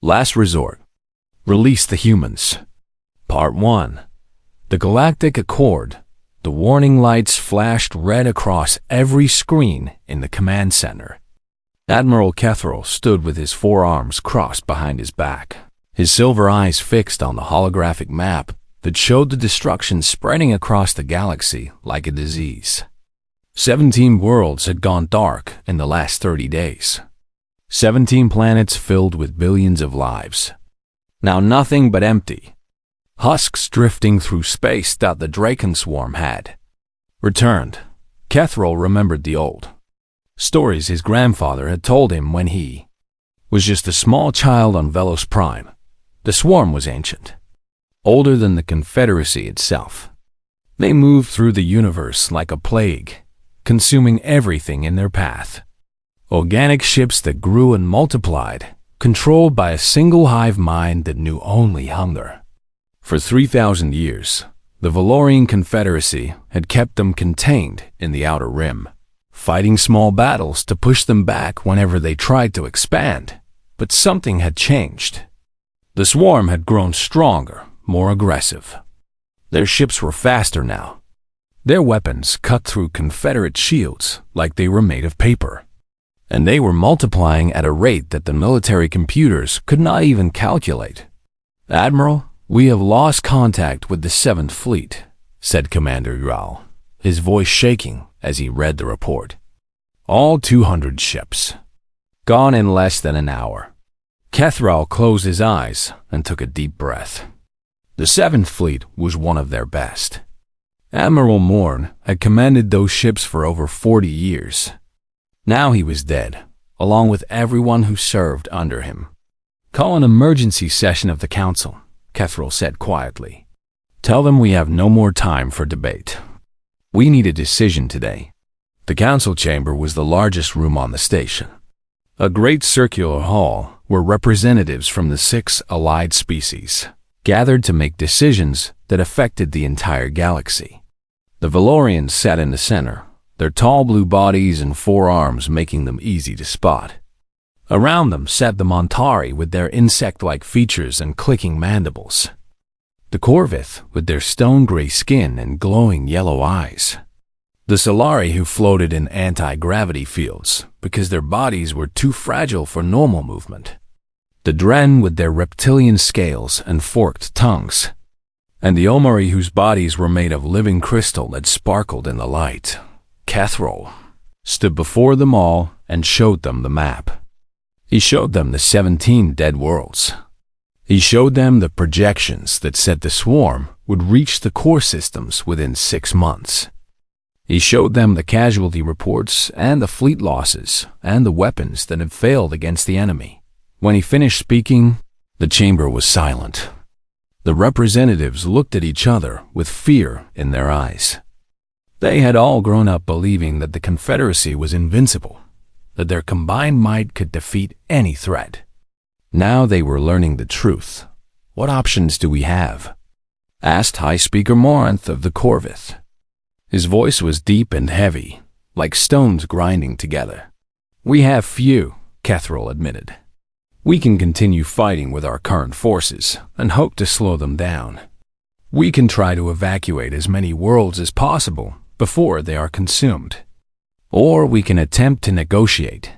Last Resort. Release the Humans. Part 1. The Galactic Accord. The warning lights flashed red across every screen in the command center. Admiral Kethril stood with his forearms crossed behind his back, his silver eyes fixed on the holographic map that showed the destruction spreading across the galaxy like a disease. 17 worlds had gone dark in the last 30 days. 17 planets filled with billions of lives. Now nothing but empty. Husks drifting through space that the Draken swarm had returned. Kethril remembered the old stories his grandfather had told him when he was just a small child on Velos Prime. The swarm was ancient, older than the Confederacy itself. They moved through the universe like a plague, consuming everything in their path. Organic ships that grew and multiplied, controlled by a single hive mind that knew only hunger. For 3,000 years, the Valorian Confederacy had kept them contained in the Outer Rim, fighting small battles to push them back whenever they tried to expand. But something had changed. The swarm had grown stronger, more aggressive. Their ships were faster now. Their weapons cut through Confederate shields like they were made of paper. And they were multiplying at a rate that the military computers could not even calculate. "Admiral, we have lost contact with the 7th Fleet," said Commander Ural, his voice shaking as he read the report. "All 200 ships. Gone in less than an hour." Kethril closed his eyes and took a deep breath. The 7th Fleet was one of their best. Admiral Morn had commanded those ships for over 40 years. Now he was dead, along with everyone who served under him. "Call an emergency session of the Council," Kethril said quietly. "Tell them we have no more time for debate. We need a decision today." The Council chamber was the largest room on the station. A great circular hall where representatives from the 6 allied species gathered to make decisions that affected the entire galaxy. The Valorians sat in the center, their tall blue bodies and forearms making them easy to spot. Around them sat the Montari with their insect-like features and clicking mandibles. The Corvith with their stone-gray skin and glowing yellow eyes. The Solari who floated in anti-gravity fields because their bodies were too fragile for normal movement. The Dren with their reptilian scales and forked tongues. And the Omari whose bodies were made of living crystal that sparkled in the light. Kethril stood before them all and showed them the map. He showed them the 17 dead worlds. He showed them the projections that said the swarm would reach the core systems within 6 months. He showed them the casualty reports and the fleet losses and the weapons that had failed against the enemy. When he finished speaking, the chamber was silent. The representatives looked at each other with fear in their eyes. They had all grown up believing that the Confederacy was invincible, that their combined might could defeat any threat. Now they were learning the truth. "What options do we have?" asked High Speaker Morinth of the Corvith. His voice was deep and heavy, like stones grinding together. "We have few," Kethril admitted. "We can continue fighting with our current forces and hope to slow them down. We can try to evacuate as many worlds as possible before they are consumed. Or we can attempt to negotiate,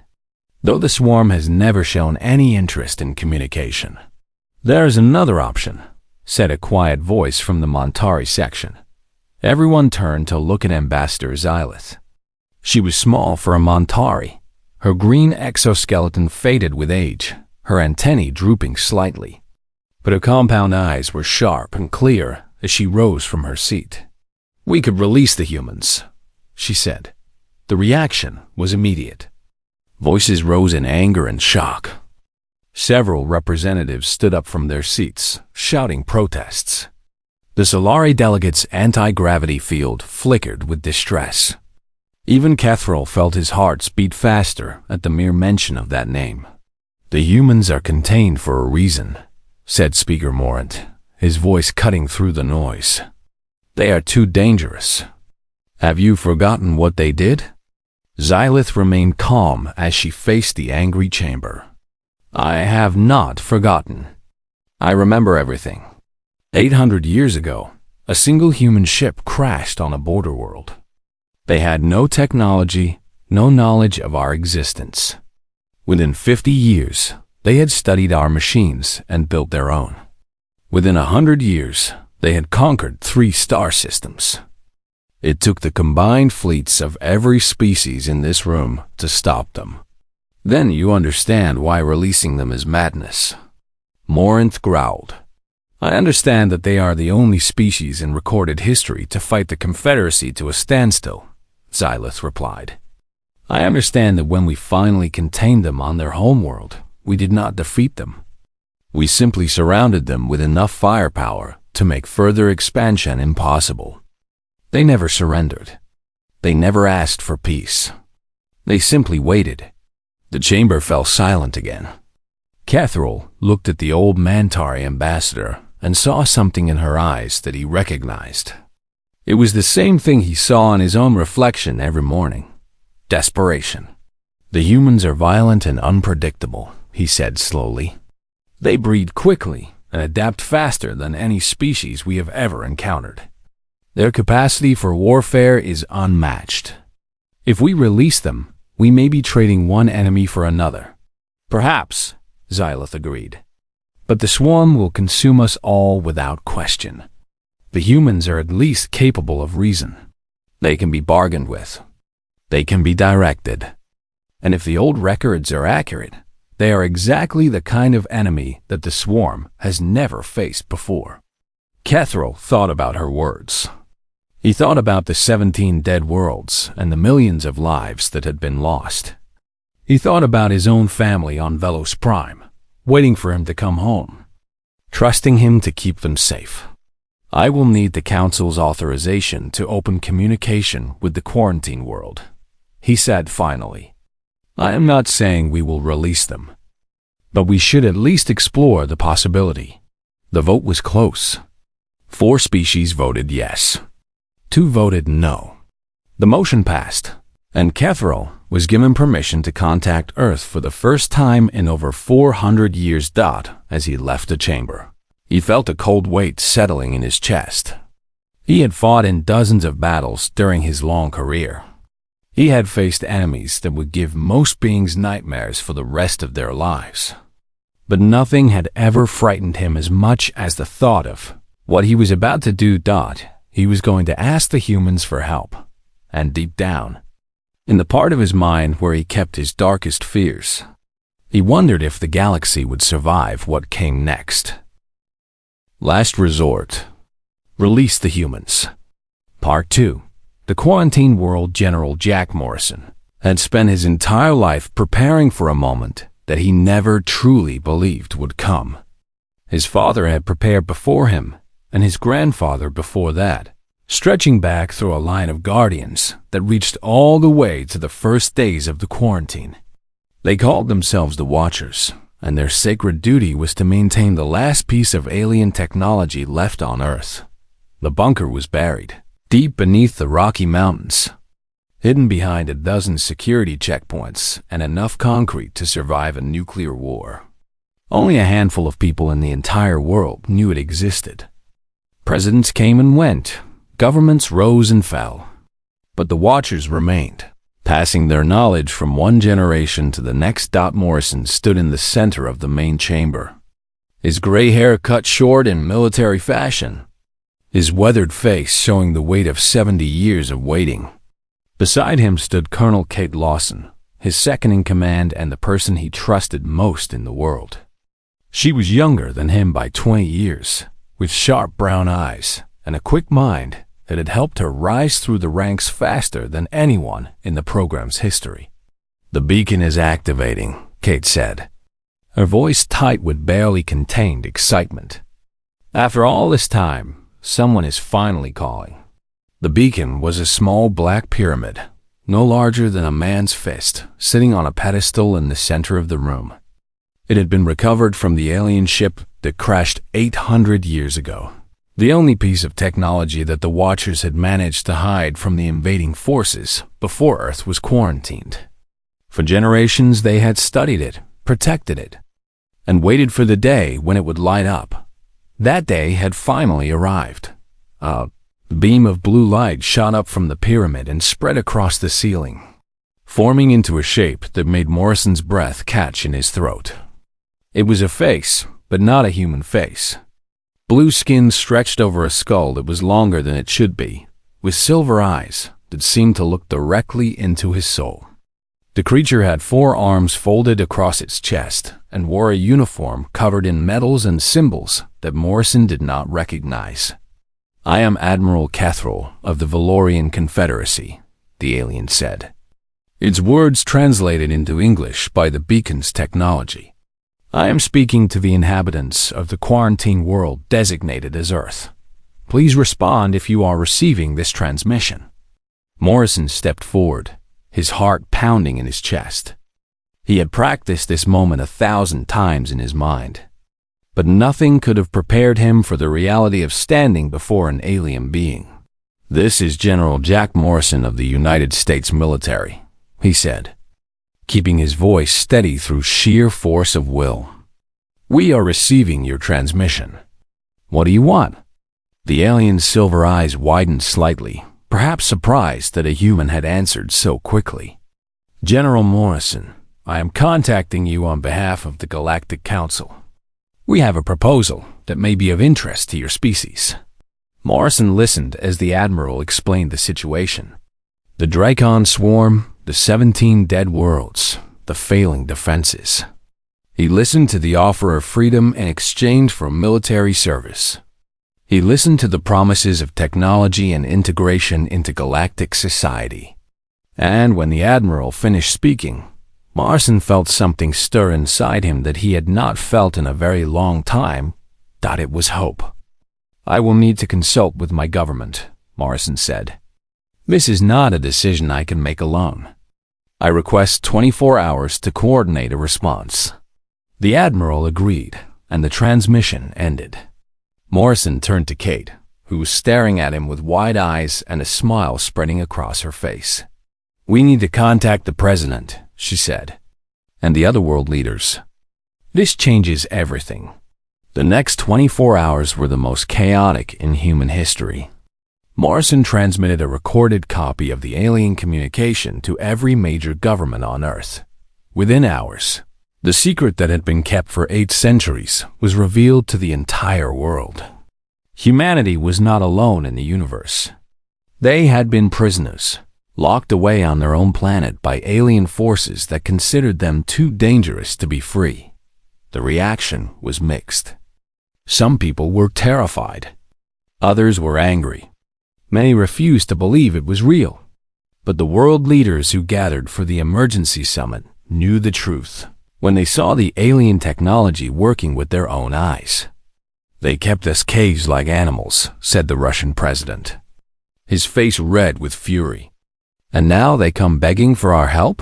though the swarm has never shown any interest in communication." "There's another option," said a quiet voice from the Montari section. Everyone turned to look at Ambassador Xylith. She was small for a Montari, her green exoskeleton faded with age, her antennae drooping slightly. But her compound eyes were sharp and clear as she rose from her seat. "We could release the humans," she said. The reaction was immediate. Voices rose in anger and shock. Several representatives stood up from their seats, shouting protests. The Solari delegates' anti-gravity field flickered with distress. Even Kethril felt his heart beat faster at the mere mention of that name. "The humans are contained for a reason," said Speaker Morant, his voice cutting through the noise. "They are too dangerous. Have you forgotten what they did?" Xylith remained calm as she faced the angry chamber. I have not forgotten. I remember everything. 800 years ago, a single human ship crashed on a border world. They had no technology, no knowledge of our existence. Within 50 years, they had studied our machines and built their own. Within 100 years, they had conquered 3 star systems. It took the combined fleets of every species in this room to stop them. Then you understand why releasing them is madness. Morinth growled. I understand that they are the only species in recorded history to fight the Confederacy to a standstill, Xylith replied. I understand that when we finally contained them on their homeworld, we did not defeat them. We simply surrounded them with enough firepower to make further expansion impossible. They never surrendered. They never asked for peace. They simply waited. The chamber fell silent again. Catherall looked at the old Mantari ambassador and saw something in her eyes that he recognized. It was the same thing he saw in his own reflection every morning. Desperation. The humans are violent and unpredictable, he said slowly. They breed quickly and adapt faster than any species we have ever encountered. Their capacity for warfare is unmatched. If we release them, we may be trading one enemy for another. Perhaps, Xylith agreed. But the swarm will consume us all without question. The humans are at least capable of reason. They can be bargained with. They can be directed. And if the old records are accurate, they are exactly the kind of enemy that the swarm has never faced before. Catherall thought about her words. He thought about the 17 dead worlds and the millions of lives that had been lost. He thought about his own family on Velos Prime, waiting for him to come home, trusting him to keep them safe. I will need the Council's authorization to open communication with the quarantine world, he said finally. I am not saying we will release them, but we should at least explore the possibility. The vote was close. 4 species voted yes. 2 voted no. The motion passed, and Catherall was given permission to contact Earth for the first time in over 400 years. As he left the chamber, he felt a cold weight settling in his chest. He had fought in dozens of battles during his long career. He had faced enemies that would give most beings nightmares for the rest of their lives. But nothing had ever frightened him as much as the thought of what he was about to do. He was going to ask the humans for help, and deep down, in the part of his mind where he kept his darkest fears, he wondered if the galaxy would survive what came next. Last Resort. Release the Humans. Part 2. The quarantine world General Jack Morrison had spent his entire life preparing for a moment that he never truly believed would come. His father had prepared before him, and his grandfather before that, stretching back through a line of guardians that reached all the way to the first days of the quarantine. They called themselves the Watchers, and their sacred duty was to maintain the last piece of alien technology left on Earth. The bunker was buried deep beneath the Rocky Mountains, hidden behind a dozen security checkpoints and enough concrete to survive a nuclear war. Only a handful of people in the entire world knew it existed. Presidents came and went, governments rose and fell, but the Watchers remained, passing their knowledge from one generation to the next. Morrison stood in the center of the main chamber, his gray hair cut short in military fashion, his weathered face showing the weight of 70 years of waiting. Beside him stood Colonel Kate Lawson, his second-in-command and the person he trusted most in the world. She was younger than him by 20 years, with sharp brown eyes and a quick mind that had helped her rise through the ranks faster than anyone in the program's history. The beacon is activating, Kate said, her voice tight with barely contained excitement. After all this time, someone is finally calling. The beacon was a small black pyramid, no larger than a man's fist, sitting on a pedestal in the center of the room. It had been recovered from the alien ship that crashed 800 years ago, the only piece of technology that the Watchers had managed to hide from the invading forces before Earth was quarantined. For generations they had studied it, protected it, and waited for the day when it would light up. That day had finally arrived. A beam of blue light shot up from the pyramid and spread across the ceiling, forming into a shape that made Morrison's breath catch in his throat. It was a face, but not a human face. Blue skin stretched over a skull that was longer than it should be, with silver eyes that seemed to look directly into his soul. The creature had 4 arms folded across its chest and wore a uniform covered in medals and symbols that Morrison did not recognize. "I am Admiral Cathrall of the Valorian Confederacy," the alien said, its words translated into English by the beacon's technology. "I am speaking to the inhabitants of the quarantine world designated as Earth. Please respond if you are receiving this transmission." Morrison stepped forward, his heart pounding in his chest. He had practiced this moment 1,000 times in his mind, but nothing could have prepared him for the reality of standing before an alien being. "This is General Jack Morrison of the United States military," he said, keeping his voice steady through sheer force of will. "We are receiving your transmission. What do you want?" The alien's silver eyes widened slightly, perhaps surprised that a human had answered so quickly. "General Morrison, I am contacting you on behalf of the Galactic Council. We have a proposal that may be of interest to your species." Morrison listened as the Admiral explained the situation. The Dracon swarm, the 17 dead worlds, the failing defenses. He listened to the offer of freedom in exchange for military service. He listened to the promises of technology and integration into galactic society. And when the Admiral finished speaking, Morrison felt something stir inside him that he had not felt in a very long time. That it was hope. "I will need to consult with my government," Morrison said. "This is not a decision I can make alone. I request 24 hours to coordinate a response." The Admiral agreed, and the transmission ended. Morrison turned to Kate, who was staring at him with wide eyes and a smile spreading across her face. "We need to contact the President," she said, "and the other world leaders. This changes everything." The next 24 hours were the most chaotic in human history. Morrison transmitted a recorded copy of the alien communication to every major government on Earth. Within hours, the secret that had been kept for 8 centuries was revealed to the entire world. Humanity was not alone in the universe. They had been prisoners, locked away on their own planet by alien forces that considered them too dangerous to be free. The reaction was mixed. Some people were terrified. Others were angry. Many refused to believe it was real. But the world leaders who gathered for the emergency summit knew the truth when they saw the alien technology working with their own eyes. "They kept us caged like animals," said the Russian president, his face red with fury. "And now they come begging for our help?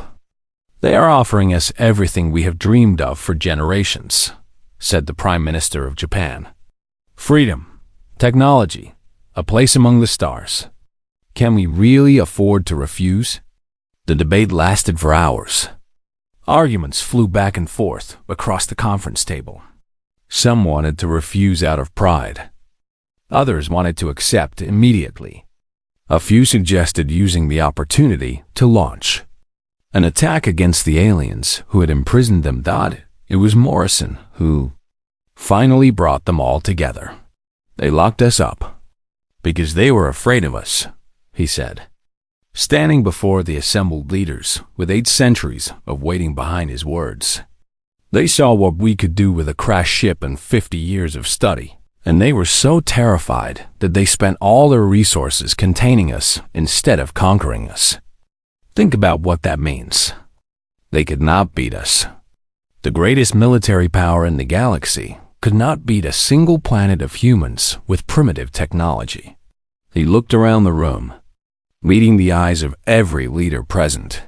They are offering us everything we have dreamed of for generations," said the Prime Minister of Japan. "Freedom, technology, a place among the stars. Can we really afford to refuse?" The debate lasted for hours. Arguments flew back and forth across the conference table. Some wanted to refuse out of pride. Others wanted to accept immediately. A few suggested using the opportunity to launch an attack against the aliens who had imprisoned them. It was Morrison who finally brought them all together. "They locked us up because they were afraid of us," he said, standing before the assembled leaders with 8 centuries of waiting behind his words. "They saw what we could do with a crashed ship and 50 years of study, and they were so terrified that they spent all their resources containing us instead of conquering us. Think about what that means. They could not beat us. The greatest military power in the galaxy could not beat a single planet of humans with primitive technology." He looked around the room, meeting the eyes of every leader present.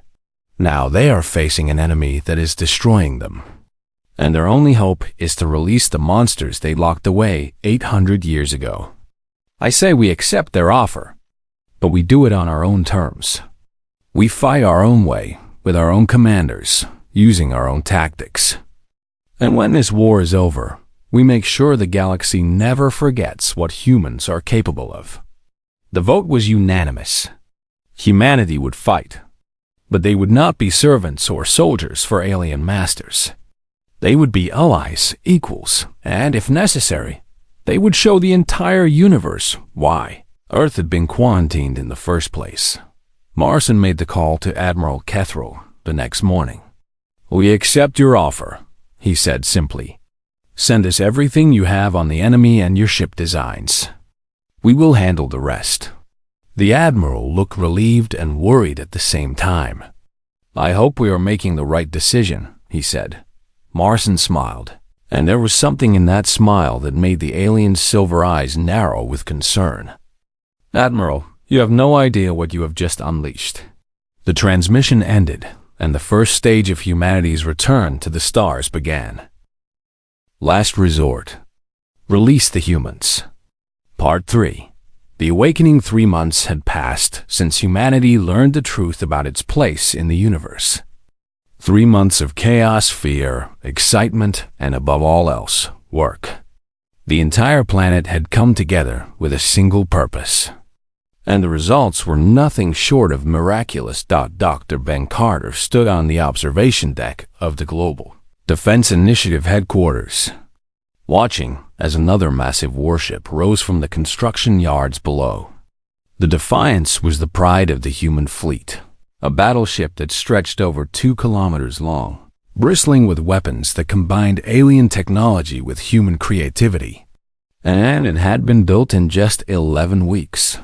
Now they are facing an enemy that is destroying them, and their only hope is to release the monsters they locked away 800 years ago. I say we accept their offer, but we do it on our own terms. We fight our own way, with our own commanders, using our own tactics. And when this war is over, we make sure the galaxy never forgets what humans are capable of. The vote was unanimous. Humanity would fight, but they would not be servants or soldiers for alien masters. They would be allies, equals, and if necessary, they would show the entire universe why Earth had been quarantined in the first place. Marson made the call to Admiral Kethrel the next morning. "We accept your offer," he said simply. "Send us everything you have on the enemy and your ship designs. We will handle the rest." The Admiral looked relieved and worried at the same time. "I hope we are making the right decision," he said. Marson smiled, and there was something in that smile that made the alien's silver eyes narrow with concern. "Admiral, you have no idea what you have just unleashed." The transmission ended, and the first stage of humanity's return to the stars began. Last Resort. Release the Humans. Part 3. The awakening 3 months had passed since humanity learned the truth about its place in the universe. 3 months of chaos, fear, excitement, and above all else, work. The entire planet had come together with a single purpose. And the results were nothing short of miraculous. Dr. Ben Carter stood on the observation deck of the Global Defense Initiative headquarters, watching as another massive warship rose from the construction yards below. The Defiance was the pride of the human fleet, a battleship that stretched over 2 kilometers long, bristling with weapons that combined alien technology with human creativity. And it had been built in just 11 weeks.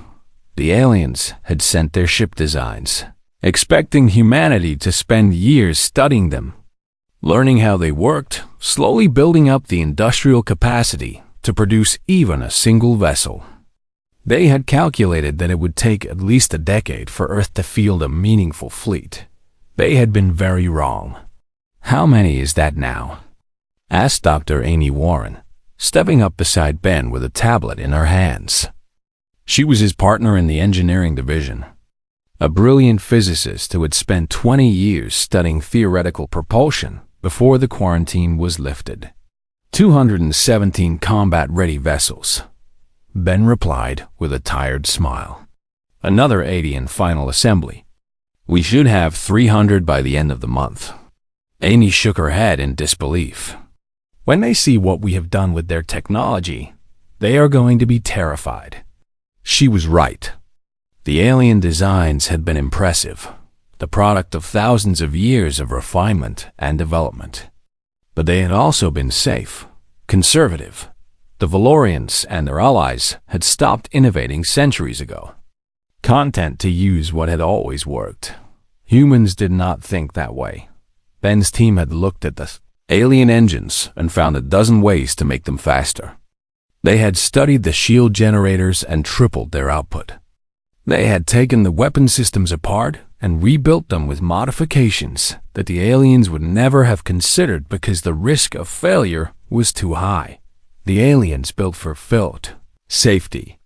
The aliens had sent their ship designs, expecting humanity to spend years studying them, learning how they worked, slowly building up the industrial capacity to produce even a single vessel. They had calculated that it would take at least a decade for Earth to field a meaningful fleet. They had been very wrong. "How many is that now?" asked Dr. Amy Warren, stepping up beside Ben with a tablet in her hands. She was his partner in the engineering division, a brilliant physicist who had spent 20 years studying theoretical propulsion before the quarantine was lifted. 217 combat-ready vessels, Ben replied with a tired smile. Another 80 in final assembly. We should have 300 by the end of the month. Amy shook her head in disbelief. When they see what we have done with their technology, they are going to be terrified. She was right. The alien designs had been impressive, the product of thousands of years of refinement and development. But they had also been safe, conservative. The Valorians and their allies had stopped innovating centuries ago. Content to use what had always worked. Humans did not think that way. Ben's team had looked at the alien engines and found a dozen ways to make them faster. They had studied the shield generators and tripled their output. They had taken the weapon systems apart and rebuilt them with modifications that the aliens would never have considered because the risk of failure was too high. The aliens built for safety.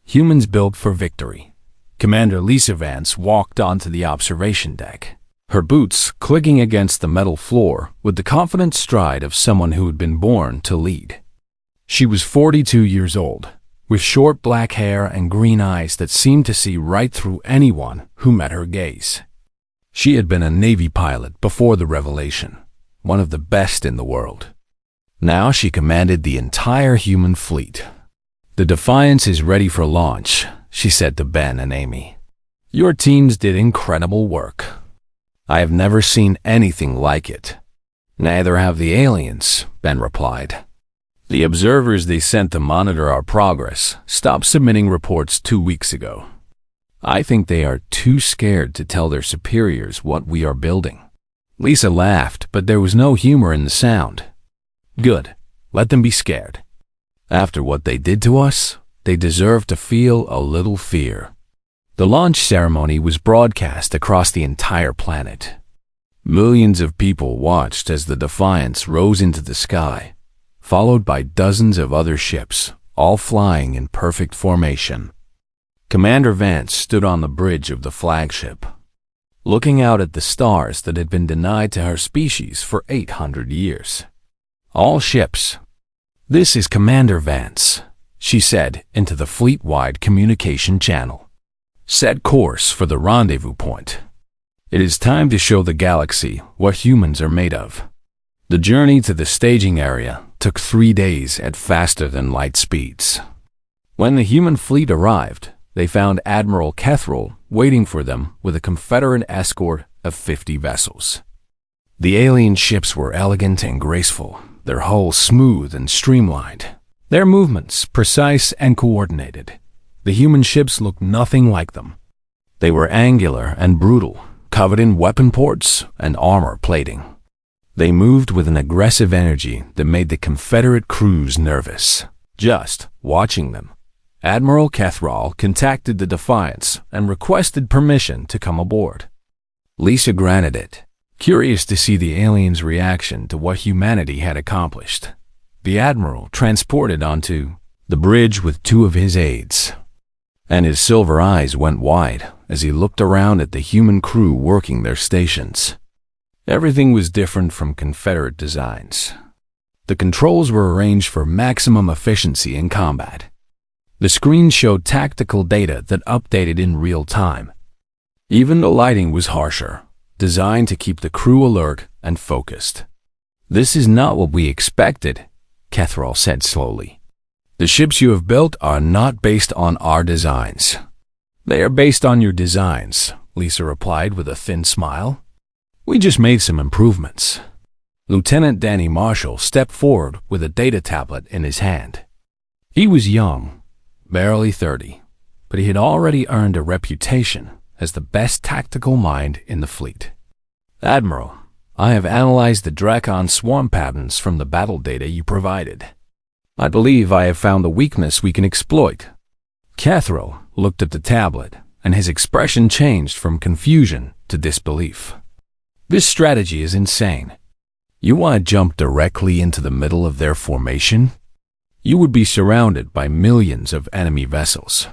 Humans built for victory. Commander Lisa Vance walked onto the observation deck, her boots clicking against the metal floor with the confident stride of someone who had been born to lead. She was 42 years old, with short black hair and green eyes that seemed to see right through anyone who met her gaze. She had been a Navy pilot before the revelation, one of the best in the world. Now she commanded the entire human fleet. "The Defiance is ready for launch," she said to Ben and Amy. "Your teams did incredible work. I have never seen anything like it." "Neither have the aliens," Ben replied. "The observers they sent to monitor our progress stopped submitting reports 2 weeks ago. I think they are too scared to tell their superiors what we are building." Lisa laughed, but there was no humor in the sound. "Good. Let them be scared. After what they did to us, they deserve to feel a little fear." The launch ceremony was broadcast across the entire planet. Millions of people watched as the Defiance rose into the sky, followed by dozens of other ships, all flying in perfect formation. Commander Vance stood on the bridge of the flagship, looking out at the stars that had been denied to her species for 800 years. All ships. This is Commander Vance, she said into the fleet-wide communication channel. Set course for the rendezvous point. It is time to show the galaxy what humans are made of. The journey to the staging area took 3 days at faster-than-light speeds. When the human fleet arrived, they found Admiral Kethrel waiting for them with a Confederate escort of 50 vessels. The alien ships were elegant and graceful, their hulls smooth and streamlined, their movements precise and coordinated. The human ships looked nothing like them. They were angular and brutal, covered in weapon ports and armor plating. They moved with an aggressive energy that made the Confederate crews nervous. Just watching them, Admiral Kethrel contacted the Defiance and requested permission to come aboard. Lisa granted it, curious to see the aliens' reaction to what humanity had accomplished. The Admiral transported onto the bridge with 2 of his aides, and his silver eyes went wide as he looked around at the human crew working their stations. Everything was different from Confederate designs. The controls were arranged for maximum efficiency in combat. The screen showed tactical data that updated in real time. Even the lighting was harsher, designed to keep the crew alert and focused. "This is not what we expected," Kethrel said slowly. "The ships you have built are not based on our designs." "They are based on your designs," Lisa replied with a thin smile. "We just made some improvements." Lieutenant Danny Marshall stepped forward with a data tablet in his hand. He was young, barely 30, but he had already earned a reputation as the best tactical mind in the fleet. "Admiral, I have analyzed the Drakon swarm patterns from the battle data you provided. I believe I have found the weakness we can exploit." Kethrel looked at the tablet, and his expression changed from confusion to disbelief. "This strategy is insane. You want to jump directly into the middle of their formation? You would be surrounded by millions of enemy vessels."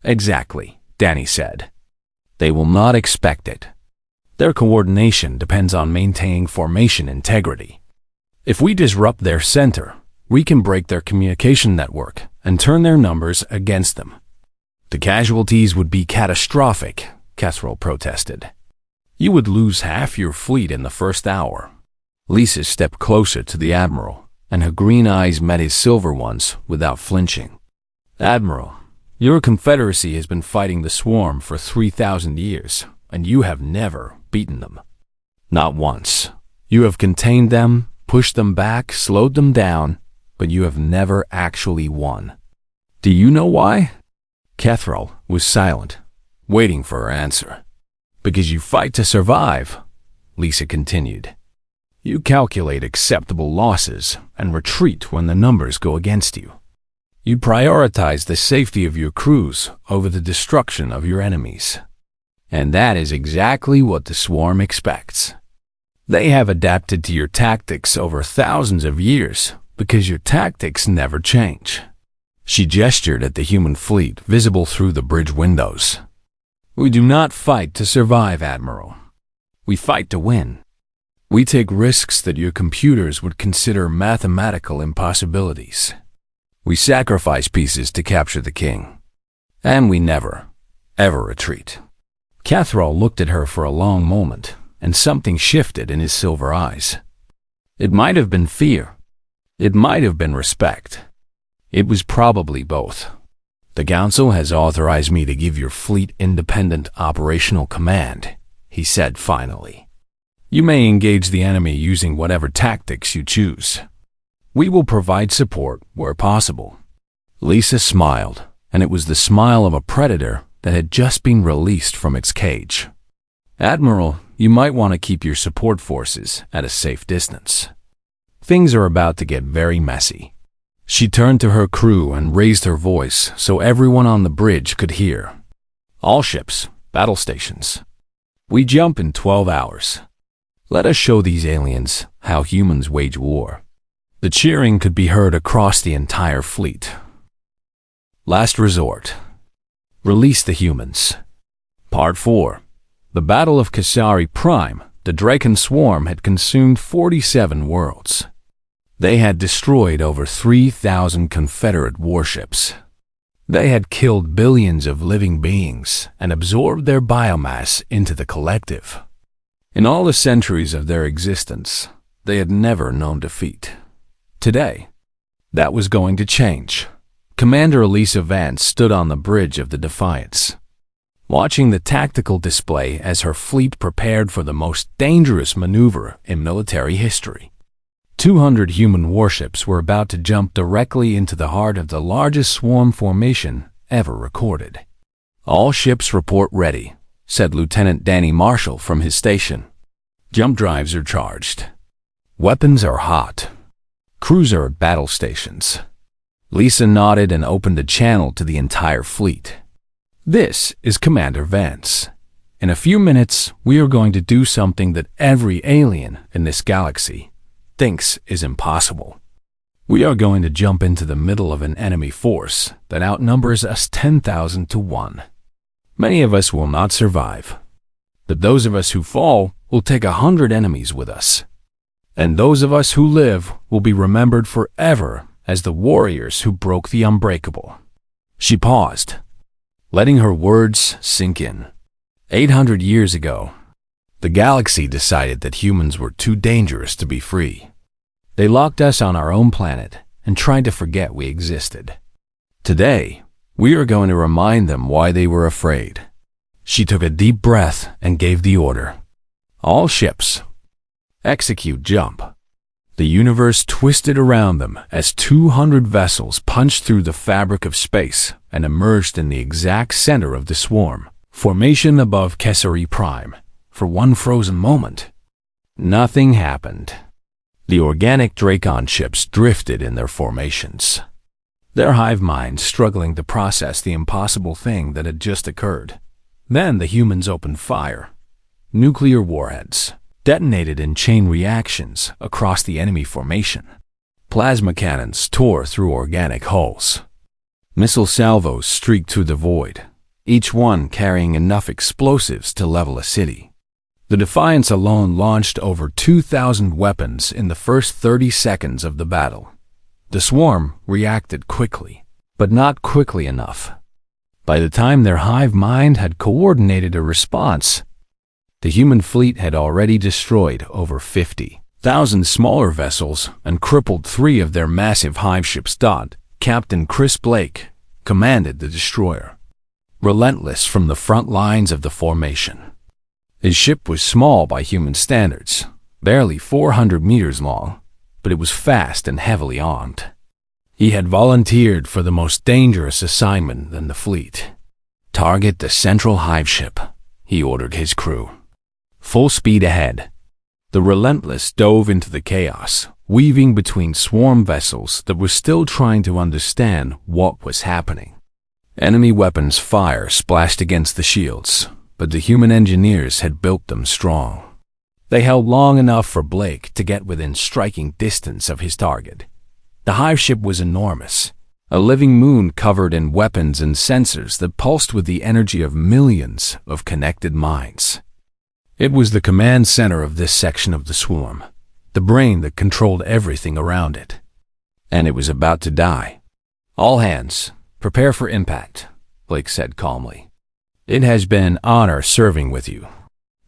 "Exactly," Danny said. "They will not expect it. Their coordination depends on maintaining formation integrity. If we disrupt their center, we can break their communication network and turn their numbers against them." "The casualties would be catastrophic," Kethrel protested. "You would lose half your fleet in the first hour." Lisa stepped closer to the Admiral, and her green eyes met his silver ones without flinching. "Admiral, your Confederacy has been fighting the swarm for 3,000 years, and you have never beaten them. Not once. You have contained them, pushed them back, slowed them down, but you have never actually won. Do you know why?" Kethrel was silent, waiting for her answer. "Because you fight to survive," Lisa continued. "You calculate acceptable losses and retreat when the numbers go against you. You prioritize the safety of your crews over the destruction of your enemies. And that is exactly what the swarm expects. They have adapted to your tactics over thousands of years because your tactics never change." She gestured at the human fleet visible through the bridge windows. "We do not fight to survive, Admiral. We fight to win. We take risks that your computers would consider mathematical impossibilities. We sacrifice pieces to capture the king. And we never, ever retreat." Kethrel looked at her for a long moment, and something shifted in his silver eyes. It might have been fear. It might have been respect. It was probably both. "The Council has authorized me to give your fleet independent operational command," he said finally. "You may engage the enemy using whatever tactics you choose. We will provide support where possible." Lisa smiled, and it was the smile of a predator that had just been released from its cage. "Admiral, you might want to keep your support forces at a safe distance. Things are about to get very messy." She turned to her crew and raised her voice so everyone on the bridge could hear. "All ships, battle stations. We jump in 12 hours. Let us show these aliens how humans wage war." The cheering could be heard across the entire fleet. Last resort. Release the humans. Part 4. The Battle of Kasari Prime. The Draken Swarm had consumed 47 worlds. They had destroyed over 3,000 Confederate warships. They had killed billions of living beings and absorbed their biomass into the collective. In all the centuries of their existence, they had never known defeat. Today, that was going to change. Commander Elisa Vance stood on the bridge of the Defiance, watching the tactical display as her fleet prepared for the most dangerous maneuver in military history. 200 human warships were about to jump directly into the heart of the largest swarm formation ever recorded. "All ships report ready," said Lieutenant Danny Marshall from his station. "Jump drives are charged. Weapons are hot. Crews are at battle stations." Lisa nodded and opened a channel to the entire fleet. "This is Commander Vance. In a few minutes, we are going to do something that every alien in this galaxy thinks is impossible. We are going to jump into the middle of an enemy force that outnumbers us 10,000 to 1. Many of us will not survive, but those of us who fall will take 100 enemies with us. And those of us who live will be remembered forever as the warriors who broke the unbreakable." She paused, letting her words sink in. 800 years ago, the galaxy decided that humans were too dangerous to be free. They locked us on our own planet and tried to forget we existed. Today, we are going to remind them why they were afraid. She took a deep breath and gave the order. "All ships, execute jump." The universe twisted around them as 200 vessels punched through the fabric of space and emerged in the exact center of the swarm formation above Cassari Prime. For one frozen moment, nothing happened. The organic Dracon ships drifted in their formations, their hive minds struggling to process the impossible thing that had just occurred. Then the humans opened fire. Nuclear warheads detonated in chain reactions across the enemy formation. Plasma cannons tore through organic hulls. Missile salvos streaked through the void, each one carrying enough explosives to level a city. The Defiance alone launched over 2,000 weapons in the first 30 seconds of the battle. The swarm reacted quickly, but not quickly enough. By the time their hive mind had coordinated a response, the human fleet had already destroyed over 50,000 smaller vessels and crippled 3 of their massive hive ships. Captain Chris Blake commanded the destroyer, relentless from the front lines of the formation. His ship was small by human standards, barely 400 meters long, but it was fast and heavily armed. He had volunteered for the most dangerous assignment in the fleet. "Target the central hive ship," he ordered his crew. "Full speed ahead." The Relentless dove into the chaos, weaving between swarm vessels that were still trying to understand what was happening. Enemy weapons' fire splashed against the shields, but the human engineers had built them strong. They held long enough for Blake to get within striking distance of his target. The hive ship was enormous, a living moon covered in weapons and sensors that pulsed with the energy of millions of connected minds. It was the command center of this section of the swarm, the brain that controlled everything around it. And it was about to die. "All hands, prepare for impact," Blake said calmly. "It has been an honor serving with you."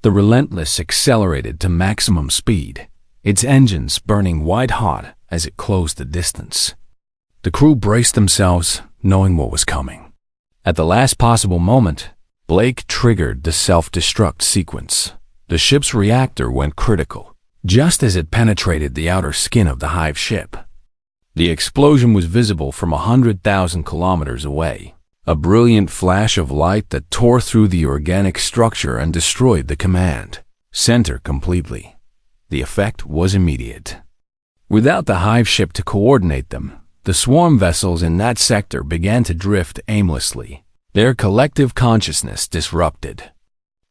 The Relentless accelerated to maximum speed, its engines burning white-hot as it closed the distance. The crew braced themselves, knowing what was coming. At the last possible moment, Blake triggered the self-destruct sequence. The ship's reactor went critical, just as it penetrated the outer skin of the hive ship. The explosion was visible from 100,000 kilometers away, a brilliant flash of light that tore through the organic structure and destroyed the command center completely. The effect was immediate. Without the hive ship to coordinate them, the swarm vessels in that sector began to drift aimlessly, their collective consciousness disrupted.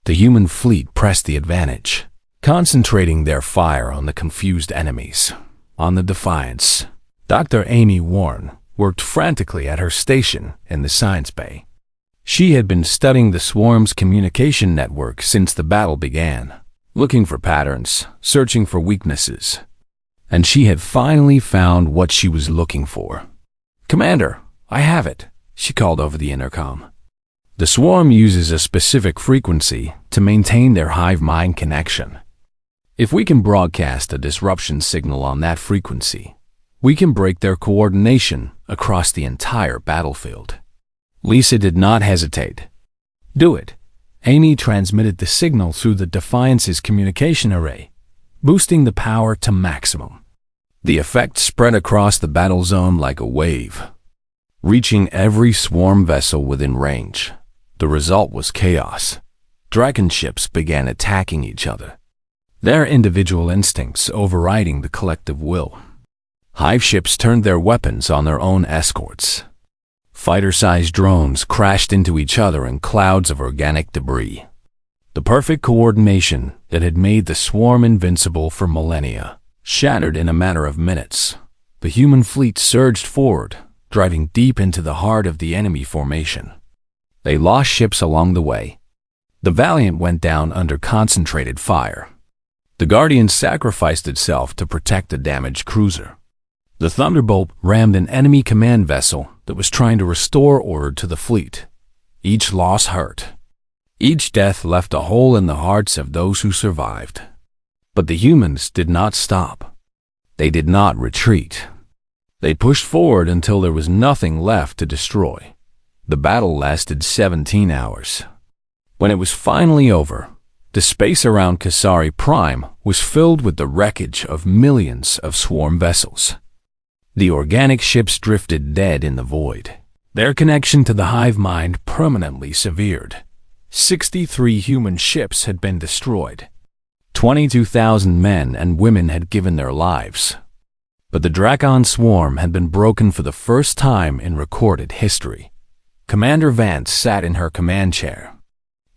The human fleet pressed the advantage, concentrating their fire on the confused enemies. On the Defiance, Dr. Amy Warren worked frantically at her station in the science bay. She had been studying the swarm's communication network since the battle began, looking for patterns, searching for weaknesses. and she had finally found what she was looking for. "Commander, I have it," she called over the intercom. The swarm uses a specific frequency to maintain their hive mind connection. If we can broadcast a disruption signal on that frequency, we can break their coordination across the entire battlefield. Lisa did not hesitate. "Do it." Amy transmitted the signal through the Defiance's communication array, boosting the power to maximum. The effect spread across the battle zone like a wave, reaching every swarm vessel within range. The result was chaos. Dragon ships began attacking each other, their individual instincts overriding the collective will. Hive ships turned their weapons on their own escorts. Fighter-sized drones crashed into each other in clouds of organic debris. The perfect coordination that had made the swarm invincible for millennia shattered in a matter of minutes. The human fleet surged forward, driving deep into the heart of the enemy formation. They lost ships along the way. The Valiant went down under concentrated fire. The Guardian sacrificed itself to protect the damaged cruiser. The Thunderbolt rammed an enemy command vessel that was trying to restore order to the fleet. Each loss hurt. Each death left a hole in the hearts of those who survived. But the humans did not stop. They did not retreat. They pushed forward until there was nothing left to destroy. The battle lasted 17 hours. When it was finally over, the space around Kasari Prime was filled with the wreckage of millions of swarm vessels. The organic ships drifted dead in the void, their connection to the hive mind permanently severed. 63 human ships had been destroyed. 22,000 men and women had given their lives. But the Drakon swarm had been broken for the first time in recorded history. Commander Vance sat in her command chair,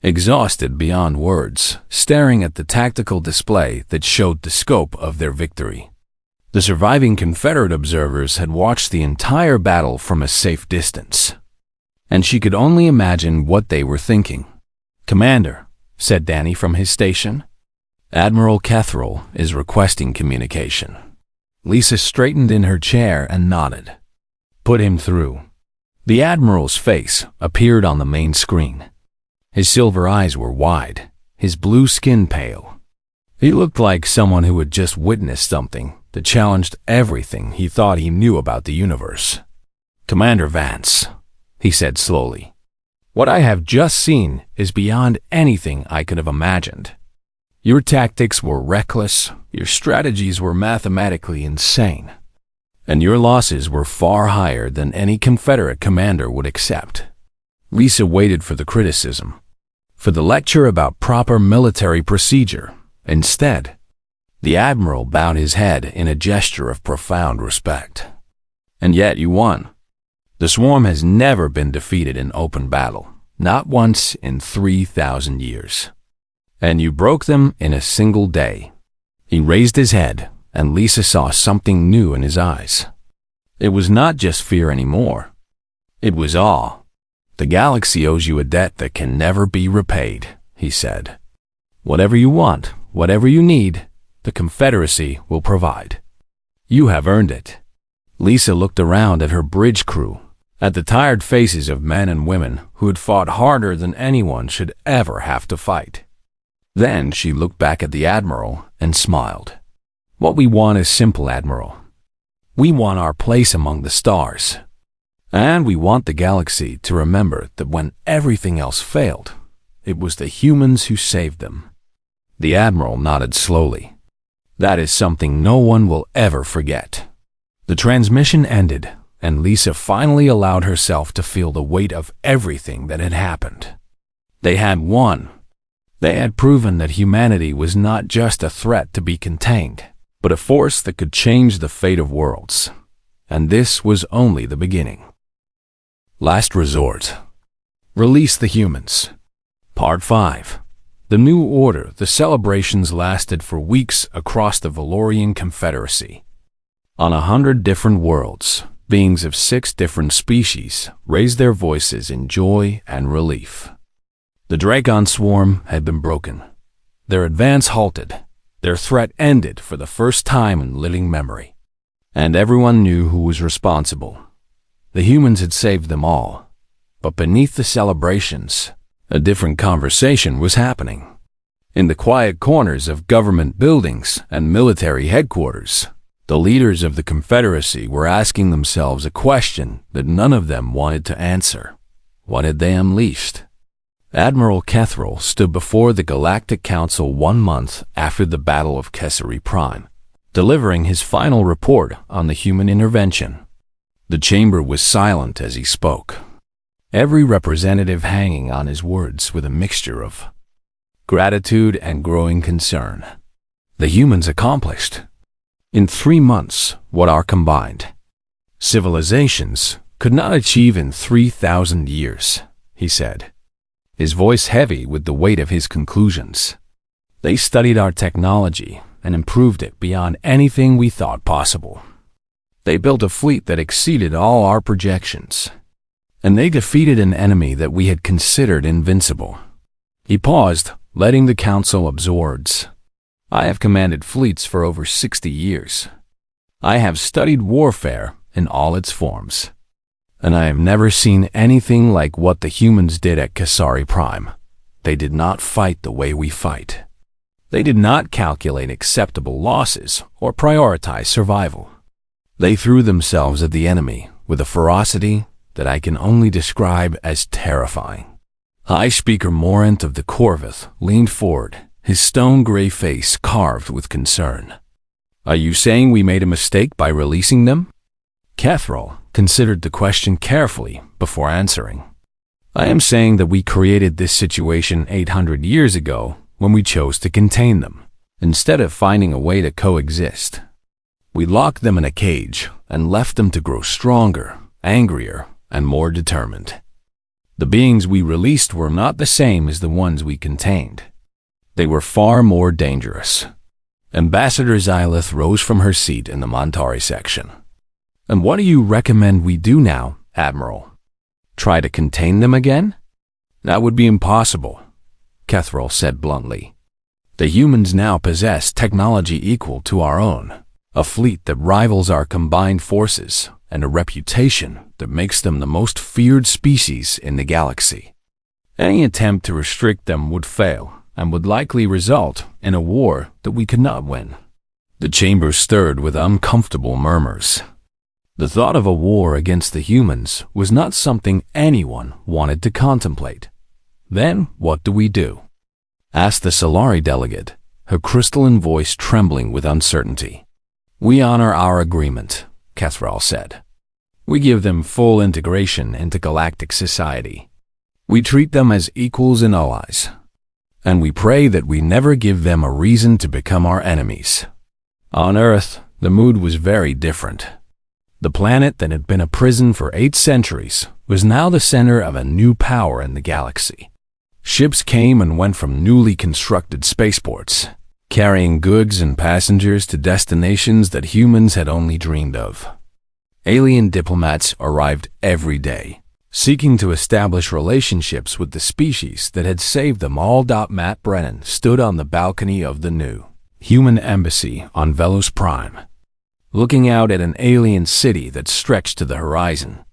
exhausted beyond words, staring at the tactical display that showed the scope of their victory. The surviving Confederate observers had watched the entire battle from a safe distance, and she could only imagine what they were thinking. "Commander," said Danny from his station, "Admiral Kethrel is requesting communication." Lisa straightened in her chair and nodded. "Put him through." The Admiral's face appeared on the main screen. His silver eyes were wide, his blue skin pale. He looked like someone who had just witnessed something that challenged everything he thought he knew about the universe. "Commander Vance," he said slowly, "what I have just seen is beyond anything I could have imagined. Your tactics were reckless, your strategies were mathematically insane, and your losses were far higher than any Confederate commander would accept." Lisa waited for the criticism, for the lecture about proper military procedure. Instead, the Admiral bowed his head in a gesture of profound respect. "And yet you won. The swarm has never been defeated in open battle, not once in 3,000 years. And you broke them in a single day." He raised his head, and Lisa saw something new in his eyes. It was not just fear anymore. It was awe. "The galaxy owes you a debt that can never be repaid," he said. "Whatever you want, whatever you need, the Confederacy will provide. You have earned it." Lisa looked around at her bridge crew, at the tired faces of men and women who had fought harder than anyone should ever have to fight. Then she looked back at the Admiral and smiled. "What we want is simple, Admiral. We want our place among the stars. And we want the galaxy to remember that when everything else failed, it was the humans who saved them." The Admiral nodded slowly. "That is something no one will ever forget." The transmission ended, and Lisa finally allowed herself to feel the weight of everything that had happened. They had won. They had proven that humanity was not just a threat to be contained, but a force that could change the fate of worlds. And this was only the beginning. Last Resort. Release the Humans. Part 5. The New Order. The celebrations lasted for weeks across the Valorian Confederacy. On 100 different worlds, beings of 6 different species raised their voices in joy and relief. The Drakon swarm had been broken. Their advance halted. Their threat ended for the first time in living memory. And everyone knew who was responsible. The humans had saved them all. But beneath the celebrations, a different conversation was happening. In the quiet corners of government buildings and military headquarters, the leaders of the Confederacy were asking themselves a question that none of them wanted to answer. What had they unleashed? Admiral Kethril stood before the Galactic Council 1 month after the Battle of Kesari Prime, delivering his final report on the human intervention. The chamber was silent as he spoke, every representative hanging on his words with a mixture of gratitude and growing concern. The humans accomplished, in 3 months, what our combined civilizations could not achieve in 3,000 years, he said, his voice heavy with the weight of his conclusions. They studied our technology and improved it beyond anything we thought possible. They built a fleet that exceeded all our projections, and they defeated an enemy that we had considered invincible. He paused, letting the council absorb. I have commanded fleets for over 60 years. I have studied warfare in all its forms, and I have never seen anything like what the humans did at Kesari Prime. They did not fight the way we fight. They did not calculate acceptable losses or prioritize survival. They threw themselves at the enemy with a ferocity that I can only describe as terrifying. High Speaker Morant of the Corvith leaned forward, his stone-gray face carved with concern. Are you saying we made a mistake by releasing them? Kethril considered the question carefully before answering. I am saying that we created this situation 800 years ago when we chose to contain them, instead of finding a way to coexist. We locked them in a cage and left them to grow stronger, angrier, and more determined. The beings we released were not the same as the ones we contained. They were far more dangerous. Ambassador Xylith rose from her seat in the Montari section. And what do you recommend we do now, Admiral? Try to contain them again? That would be impossible, Kethril said bluntly. The humans now possess technology equal to our own, a fleet that rivals our combined forces, and a reputation that makes them the most feared species in the galaxy. Any attempt to restrict them would fail, and would likely result in a war that we could not win. The chamber stirred with uncomfortable murmurs. The thought of a war against the humans was not something anyone wanted to contemplate. Then what do we do? Asked the Solari delegate, her crystalline voice trembling with uncertainty. We honor our agreement, Kethril said. We give them full integration into galactic society. We treat them as equals and allies. And we pray that we never give them a reason to become our enemies. On Earth, the mood was very different. The planet that had been a prison for 8 centuries was now the center of a new power in the galaxy. Ships came and went from newly constructed spaceports, carrying goods and passengers to destinations that humans had only dreamed of. Alien diplomats arrived every day, seeking to establish relationships with the species that had saved them all. Matt Brennan stood on the balcony of the new human embassy on Velos Prime, looking out at an alien city that stretched to the horizon.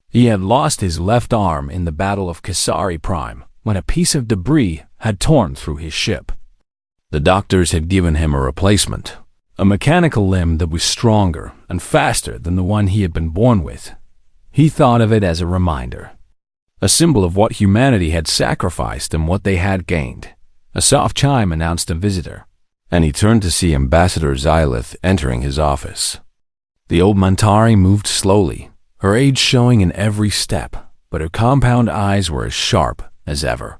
He had lost his left arm in the Battle of Kesari Prime when a piece of debris had torn through his ship. The doctors had given him a replacement, a mechanical limb that was stronger and faster than the one he had been born with. He thought of it as a reminder, a symbol of what humanity had sacrificed and what they had gained. A soft chime announced a visitor, and he turned to see Ambassador Xylith entering his office. The old Montari moved slowly, her age showing in every step, but her compound eyes were as sharp as ever.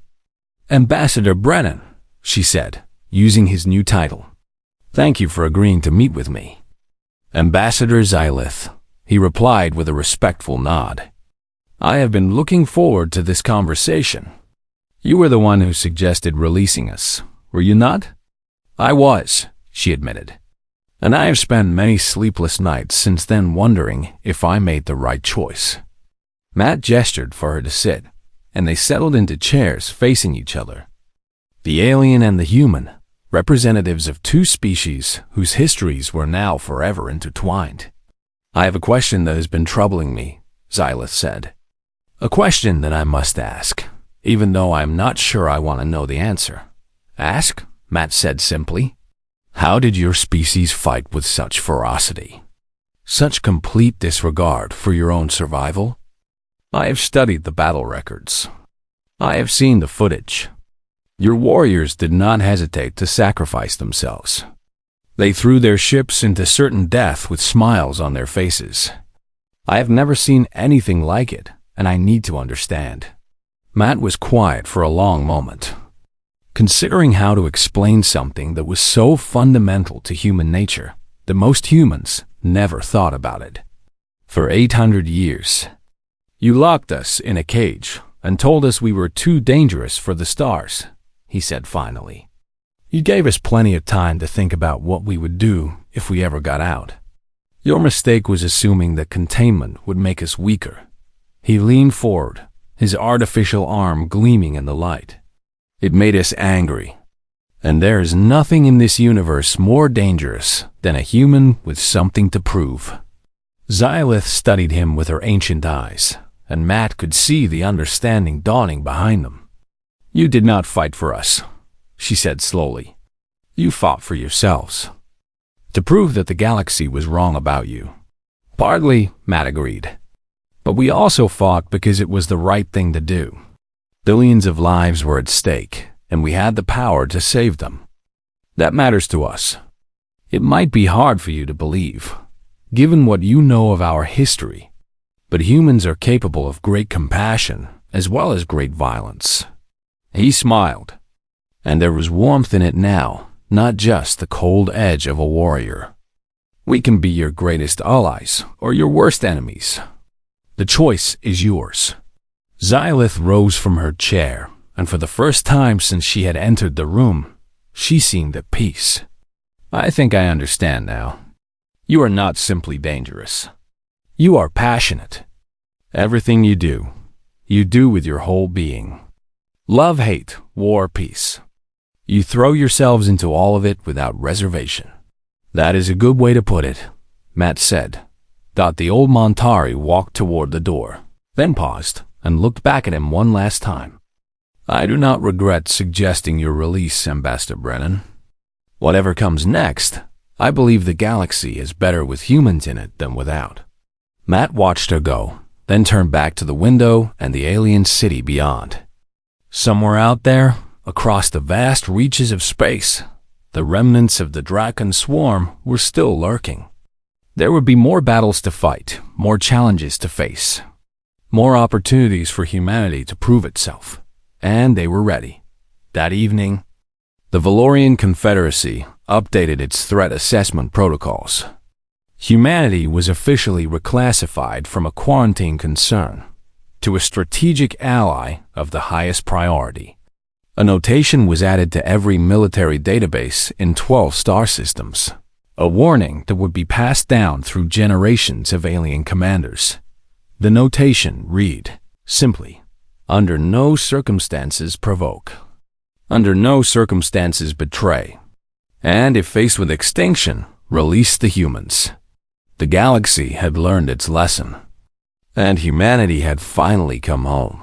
Ambassador Brennan, she said, using his new title. Thank you for agreeing to meet with me. Ambassador Xylith, he replied with a respectful nod. I have been looking forward to this conversation. You were the one who suggested releasing us, were you not? I was, she admitted. And I have spent many sleepless nights since then wondering if I made the right choice. Matt gestured for her to sit, and they settled into chairs facing each other. The alien and the human, representatives of two species whose histories were now forever intertwined. "I have a question that has been troubling me," Xylith said. "A question that I must ask, even though I am not sure I want to know the answer." "Ask," Matt said simply. "How did your species fight with such ferocity? Such complete disregard for your own survival?" "I have studied the battle records. I have seen the footage. Your warriors did not hesitate to sacrifice themselves. They threw their ships into certain death with smiles on their faces. I have never seen anything like it, and I need to understand." Matt was quiet for a long moment, considering how to explain something that was so fundamental to human nature that most humans never thought about it. "For 800 years, you locked us in a cage and told us we were too dangerous for the stars," he said finally. "You gave us plenty of time to think about what we would do if we ever got out. Your mistake was assuming that containment would make us weaker." He leaned forward, his artificial arm gleaming in the light. "It made us angry. And there is nothing in this universe more dangerous than a human with something to prove." Xylith studied him with her ancient eyes, and Matt could see the understanding dawning behind them. "You did not fight for us," she said slowly. "You fought for yourselves, to prove that the galaxy was wrong about you." "Partly," Matt agreed. "But we also fought because it was the right thing to do. Billions of lives were at stake, and we had the power to save them. That matters to us. It might be hard for you to believe, given what you know of our history, but humans are capable of great compassion as well as great violence." He smiled, and there was warmth in it now, not just the cold edge of a warrior. "We can be your greatest allies or your worst enemies. The choice is yours." Xylith rose from her chair, and for the first time since she had entered the room, she seemed at peace. "I think I understand now. You are not simply dangerous. You are passionate. Everything you do with your whole being. Love, hate, war, peace. You throw yourselves into all of it without reservation." "That is a good way to put it," Matt said. The old Montari walked toward the door, then paused and looked back at him one last time. "I do not regret suggesting your release, Ambassador Brennan. Whatever comes next, I believe the galaxy is better with humans in it than without." Matt watched her go, then turned back to the window and the alien city beyond. Somewhere out there, across the vast reaches of space, the remnants of the Draken swarm were still lurking. There would be more battles to fight, more challenges to face, more opportunities for humanity to prove itself. And they were ready. That evening, the Valorian Confederacy updated its threat assessment protocols. Humanity was officially reclassified from a quarantine concern to a strategic ally of the highest priority. A notation was added to every military database in 12 star systems, a warning that would be passed down through generations of alien commanders. The notation read, simply, "Under no circumstances provoke. Under no circumstances betray. And if faced with extinction, release the humans." The galaxy had learned its lesson, and humanity had finally come home.